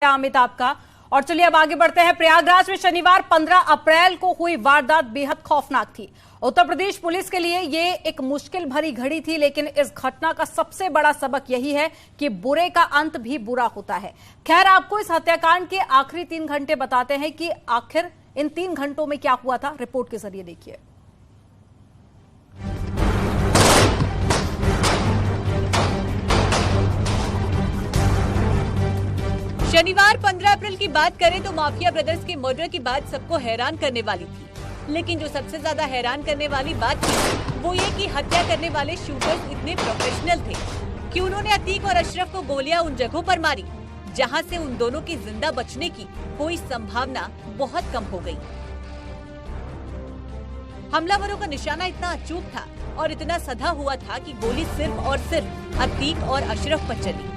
शुक्रिया अमित आपका। और चलिए अब आगे बढ़ते हैं। प्रयागराज में शनिवार 15 अप्रैल को हुई वारदात बेहद खौफनाक थी। उत्तर प्रदेश पुलिस के लिए ये एक मुश्किल भरी घड़ी थी, लेकिन इस घटना का सबसे बड़ा सबक यही है कि बुरे का अंत भी बुरा होता है। खैर, आपको इस हत्याकांड के आखिरी 3 घंटे बताते हैं कि आखिर इन 3 घंटों में क्या हुआ था। रिपोर्ट के जरिए देखिए। शनिवार 15 अप्रैल की बात करें तो माफिया ब्रदर्स के मर्डर की बात सबको हैरान करने वाली थी, लेकिन जो सबसे ज्यादा हैरान करने वाली बात थी वो ये कि हत्या करने वाले शूटर्स इतने प्रोफेशनल थे कि उन्होंने अतीक और अशरफ को गोलियां उन जगहों पर मारी जहां से उन दोनों की जिंदा बचने की कोई संभावना बहुत कम हो गई। हमलावरों का निशाना इतना अचूक था और इतना सधा हुआ था कि गोली सिर्फ और सिर्फ अतीक और अशरफ पर चली।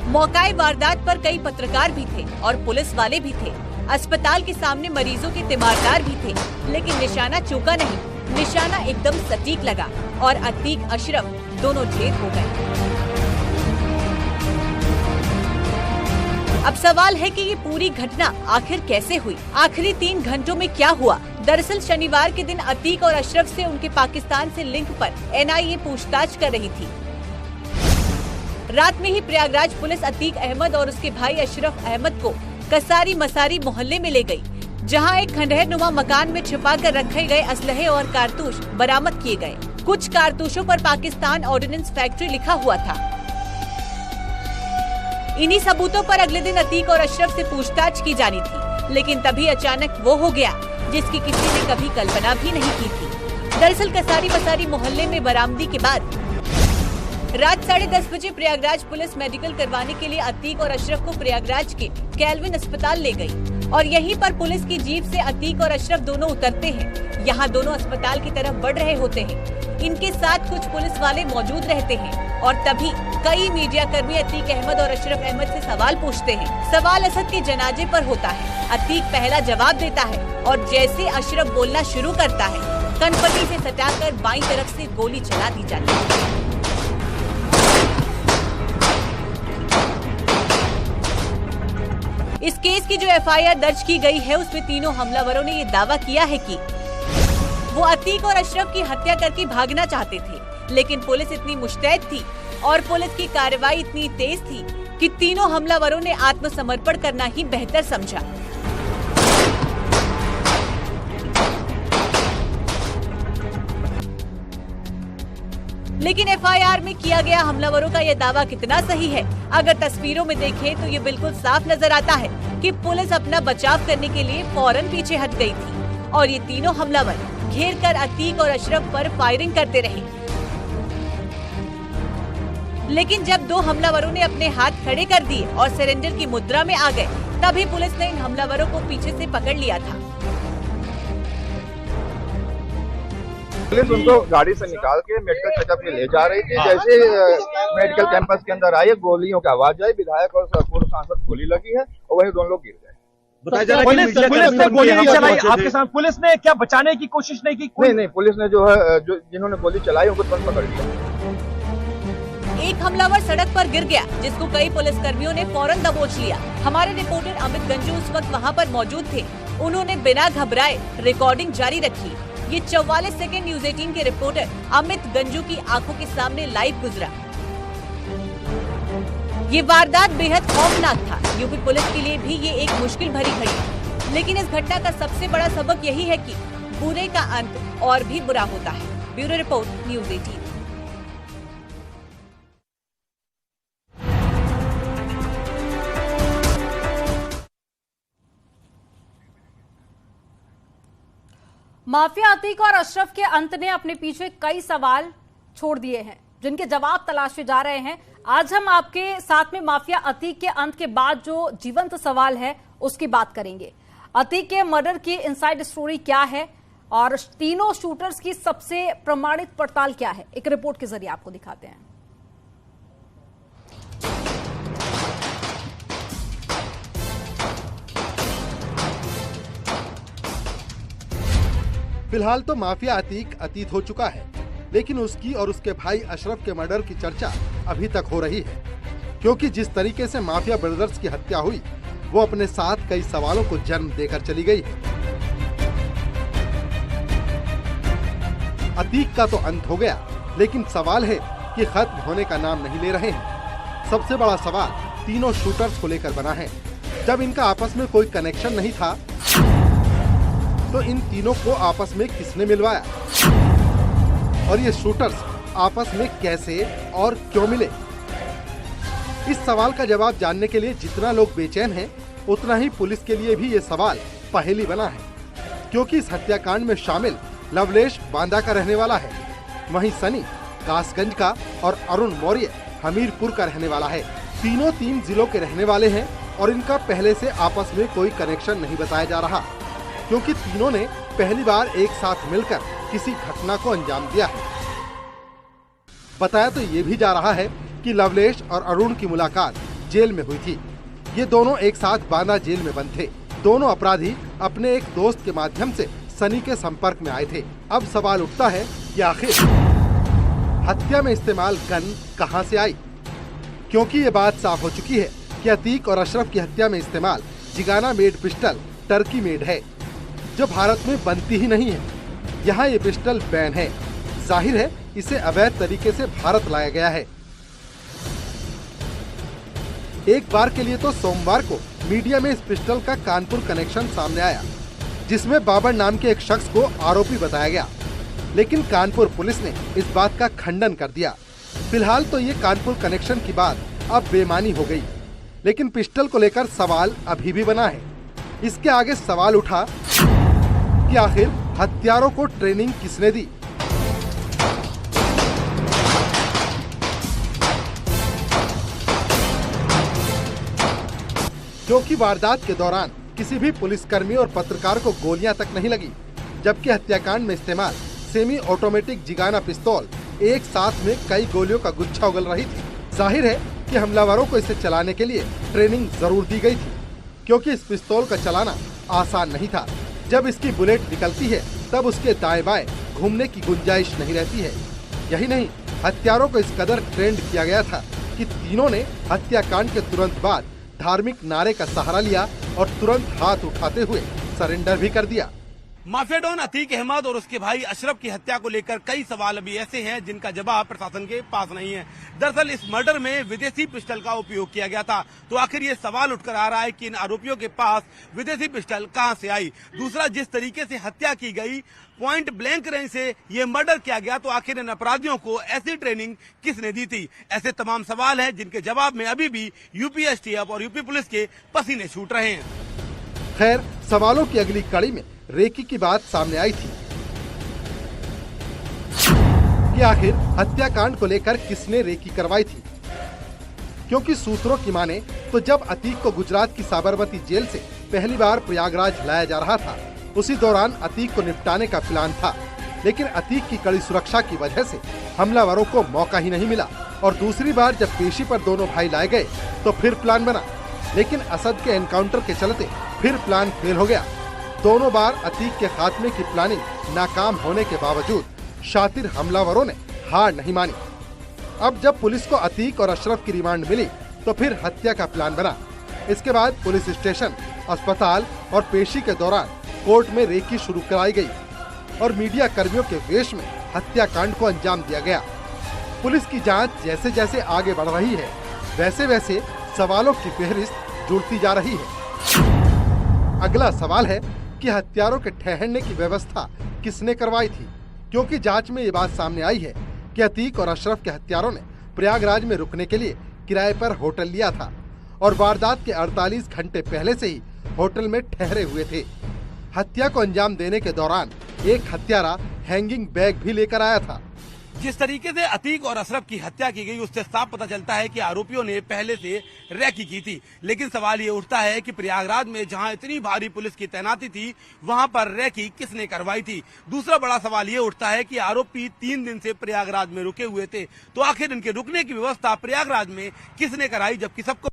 मौकाए वारदात पर कई पत्रकार भी थे और पुलिस वाले भी थे। अस्पताल के सामने मरीजों के तीमारदार भी थे, लेकिन निशाना चूका नहीं। निशाना एकदम सटीक लगा और अतीक अशरफ दोनों ढेर हो गए। अब सवाल है कि ये पूरी घटना आखिर कैसे हुई, आखिरी 3 घंटों में क्या हुआ। दरअसल शनिवार के दिन अतीक और अशरफ से उनके पाकिस्तान से लिंक पर एनआईए पूछताछ कर रही थी। रात में ही प्रयागराज पुलिस अतीक अहमद और उसके भाई अशरफ अहमद को कसारी मसारी मोहल्ले में ले गई, जहां एक खंडहर नुमा मकान में छिपा कर रखे गए असलहे और कारतूस बरामद किए गए। कुछ कारतूसों पर पाकिस्तान ऑर्डिनेंस फैक्ट्री लिखा हुआ था। इन्हीं सबूतों पर अगले दिन अतीक और अशरफ से पूछताछ की जानी थी, लेकिन तभी अचानक वो हो गया जिसकी किसी ने कभी कल्पना भी नहीं की थी। दरअसल कसारी मसारी मोहल्ले में बरामदी के बाद रात 10:30 बजे प्रयागराज पुलिस मेडिकल करवाने के लिए अतीक और अशरफ को प्रयागराज के कैल्विन अस्पताल ले गई और यहीं पर पुलिस की जीप से अतीक और अशरफ दोनों उतरते हैं। यहाँ दोनों अस्पताल की तरफ बढ़ रहे होते हैं। इनके साथ कुछ पुलिस वाले मौजूद रहते हैं और तभी कई मीडिया कर्मी अतीक अहमद और अशरफ अहमद से सवाल पूछते हैं। सवाल असद के जनाजे पर होता है। अतीक पहला जवाब देता है और जैसे अशरफ बोलना शुरू करता है, कनपट्टी से सटाकर बाईं तरफ से गोली चला दी जाती है। इस केस की जो एफआईआर दर्ज की गई है उसमें तीनों हमलावरों ने ये दावा किया है कि वो अतीक और अशरफ की हत्या करके भागना चाहते थे, लेकिन पुलिस इतनी मुस्तैद थी और पुलिस की कार्रवाई इतनी तेज थी कि तीनों हमलावरों ने आत्मसमर्पण करना ही बेहतर समझा। लेकिन एफआईआर में किया गया हमलावरों का यह दावा कितना सही है? अगर तस्वीरों में देखें तो ये बिल्कुल साफ नजर आता है कि पुलिस अपना बचाव करने के लिए फौरन पीछे हट गई थी और ये तीनों हमलावर घेरकर अतीक और अशरफ पर फायरिंग करते रहे। लेकिन जब 2 हमलावरों ने अपने हाथ खड़े कर दिए और सरेंडर की मुद्रा में आ गए, तभी पुलिस ने इन हमलावरों को पीछे से पकड़ लिया था। पुलिस उनको गाड़ी से निकाल के मेडिकल चेकअप के ले जा रही थी। जैसे मेडिकल कैंपस के अंदर आई, गोलियों की आवाज आई, विधायक और पूर्व सांसद गोली लगी है और वही दोनों लोग गिर गए। पुलिस ने गोली नहीं चलाई आपके साथ? पुलिस ने क्या बचाने की कोशिश नहीं की? नहीं, पुलिस ने जो है जिन्होंने गोली चलाई उनको तुरंत पकड़ लिया। एक हमलावर सड़क पर गिर गया, जिसको कई पुलिसकर्मियों ने फौरन दबोच लिया। हमारे रिपोर्टर अमित गंजू उस वक्त वहां पर मौजूद थे। उन्होंने बिना घबराए रिकॉर्डिंग जारी रखी। ये 44 सेकंड न्यूज 18 के रिपोर्टर अमित गंजू की आंखों के सामने लाइव गुजरा। ये वारदात बेहद खौफनाक था। यूपी पुलिस के लिए भी ये एक मुश्किल भरी घड़ी, लेकिन इस घटना का सबसे बड़ा सबक यही है कि बुरे का अंत और भी बुरा होता है। Bureau report, news 18। Mafia Atiq और अशरफ के अंत ने अपने पीछे कई सवाल छोड़ दिए हैं, जिनके जवाब तलाशे जा रहे हैं। आज हम आपके साथ में माफिया अतीक के अंत के बाद जो जीवंत सवाल है उसकी बात करेंगे। अतीक के मर्डर की इनसाइड स्टोरी क्या है और तीनों शूटर्स की सबसे प्रमाणित पड़ताल क्या है, एक रिपोर्ट के जरिए आपको दिखाते हैं। फिलहाल तो माफिया अतीक अतीत हो चुका है, लेकिन उसकी और उसके भाई अशरफ के मर्डर की चर्चा अभी तक हो रही है। क्योंकि जिस तरीके से माफिया ब्रदर्स की हत्या हुई वो अपने साथ कई सवालों को जन्म देकर चली गई है। अतीक का तो अंत हो गया, लेकिन सवाल है कि खत्म होने का नाम नहीं ले रहे हैं। सबसे बड़ा सवाल तीनों शूटर्स को लेकर बना है। जब इनका आपस में कोई कनेक्शन नहीं था तो इन तीनों को आपस में किसने मिलवाया, और ये शूटर्स आपस में कैसे और क्यों मिले? इस सवाल का जवाब जानने के लिए जितना लोग बेचैन हैं, उतना ही पुलिस के लिए भी ये सवाल पहेली बना है। क्योंकि इस हत्याकांड में शामिल लवलेश बांदा का रहने वाला है, वहीं सनी कासगंज का और अरुण मौर्य हमीरपुर का रहने वाला है। तीनों 3 जिलों के रहने वाले हैं और इनका पहले से आपस में कोई कनेक्शन नहीं बताया जा रहा, क्योंकि तीनों ने पहली बार एक साथ मिलकर किसी घटना को अंजाम दिया है। बताया तो ये भी जा रहा है कि लवलेश और अरुण की मुलाकात जेल में हुई थी। ये दोनों एक साथ बांदा जेल में बंद थे। दोनों अपराधी अपने एक दोस्त के माध्यम से सनी के संपर्क में आए थे। अब सवाल उठता है कि आखिर हत्या में इस्तेमाल गन कहां से आई, क्योंकि ये बात साफ हो चुकी है कि अतीक और अशरफ की हत्या में इस्तेमाल Zigana made pistol Turkey made है, जो भारत में बनती ही नहीं है। यहाँ ये पिस्टल बैन है। जाहिर है इसे अवैध तरीके से भारत लाया गया है। एक बार के लिए तो सोमवार को मीडिया में इस पिस्टल का कानपुर कनेक्शन सामने आया, जिसमें बाबर नाम के एक शख्स को आरोपी बताया गया, लेकिन कानपुर पुलिस ने इस बात का खंडन कर दिया। फिलहाल तो ये कानपुर कनेक्शन की बात अब बेमानी हो गई, लेकिन पिस्टल को लेकर सवाल अभी भी बना है। इसके आगे सवाल उठा कि आखिर हत्यारों को ट्रेनिंग किसने दी। क्योंकि वारदात के दौरान किसी भी पुलिसकर्मी और पत्रकार को गोलियां तक नहीं लगी, जबकि हत्याकांड में इस्तेमाल सेमी ऑटोमेटिक जिगाना पिस्तौल एक साथ में कई गोलियों का गुच्छा उगल रही थी। जाहिर है कि हमलावरों को इसे चलाने के लिए ट्रेनिंग जरूर दी गई थी, क्योंकि इस पिस्तौल का चलाना आसान नहीं था। जब इसकी बुलेट निकलती है तब उसके दाएं बाएं घूमने की गुंजाइश नहीं रहती है। यही नहीं, हत्यारों को इस कदर ट्रेंड किया गया था कि तीनों ने हत्याकांड के तुरंत बाद धार्मिक नारे का सहारा लिया और तुरंत हाथ उठाते हुए सरेंडर भी कर दिया। माफिया डॉन अतीक अहमद और उसके भाई अशरफ की हत्या को लेकर कई सवाल अभी ऐसे हैं जिनका जवाब प्रशासन के पास नहीं है। दरअसल इस मर्डर में विदेशी पिस्टल का उपयोग किया गया था, तो आखिर ये सवाल उठकर आ रहा है कि इन आरोपियों के पास विदेशी पिस्टल कहां से आई। दूसरा, जिस तरीके से हत्या की गई, पॉइंट ब्लैंक रेंज से ये मर्डर किया गया, तो आखिर इन अपराधियों को ऐसी ट्रेनिंग किसने दी थी। ऐसे तमाम सवाल है जिनके जवाब में अभी भी यूपी एसटीएफ और यूपी पुलिस के पसीने छूट रहे हैं। खैर, सवालों की अगली कड़ी में रेकी की बात सामने आई थी कि आखिर हत्याकांड को लेकर किसने रेकी करवाई थी, क्योंकि सूत्रों की माने तो जब अतीक को गुजरात की साबरमती जेल से पहली बार प्रयागराज लाया जा रहा था, उसी दौरान अतीक को निपटाने का प्लान था, लेकिन अतीक की कड़ी सुरक्षा की वजह से हमलावरों को मौका ही नहीं मिला। और दूसरी बार जब पेशी पर दोनों भाई लाए गए तो फिर प्लान बना, लेकिन असद के एनकाउंटर के चलते फिर प्लान फेल हो गया। दोनों बार अतीक के खात्मे की प्लानिंग नाकाम होने के बावजूद शातिर हमलावरों ने हार नहीं मानी। अब जब पुलिस को अतीक और अशरफ की रिमांड मिली तो फिर हत्या का प्लान बना। इसके बाद पुलिस स्टेशन, अस्पताल और पेशी के दौरान कोर्ट में रेकी शुरू कराई गई और मीडिया कर्मियों के वेश में हत्याकांड को अंजाम दिया गया। पुलिस की जांच जैसे जैसे आगे बढ़ रही है, वैसे वैसे सवालों की फहरिस्त जुड़ती जा रही है। अगला सवाल है कि हत्यारों के ठहरने की व्यवस्था किसने करवाई थी, क्योंकि जांच में ये बात सामने आई है कि अतीक और अशरफ के हत्यारों ने प्रयागराज में रुकने के लिए किराए पर होटल लिया था और वारदात के 48 घंटे पहले से ही होटल में ठहरे हुए थे। हत्या को अंजाम देने के दौरान एक हत्यारा हैंगिंग बैग भी लेकर आया था। जिस तरीके से अतीक और अशरफ की हत्या की गई, उससे साफ पता चलता है कि आरोपियों ने पहले से रैकी की थी। लेकिन सवाल ये उठता है कि प्रयागराज में जहां इतनी भारी पुलिस की तैनाती थी, वहां पर रैकी किसने करवाई थी। दूसरा बड़ा सवाल ये उठता है कि आरोपी 3 दिन से प्रयागराज में रुके हुए थे, तो आखिर इनके रुकने की व्यवस्था प्रयागराज में किसने कराई, जबकि सबको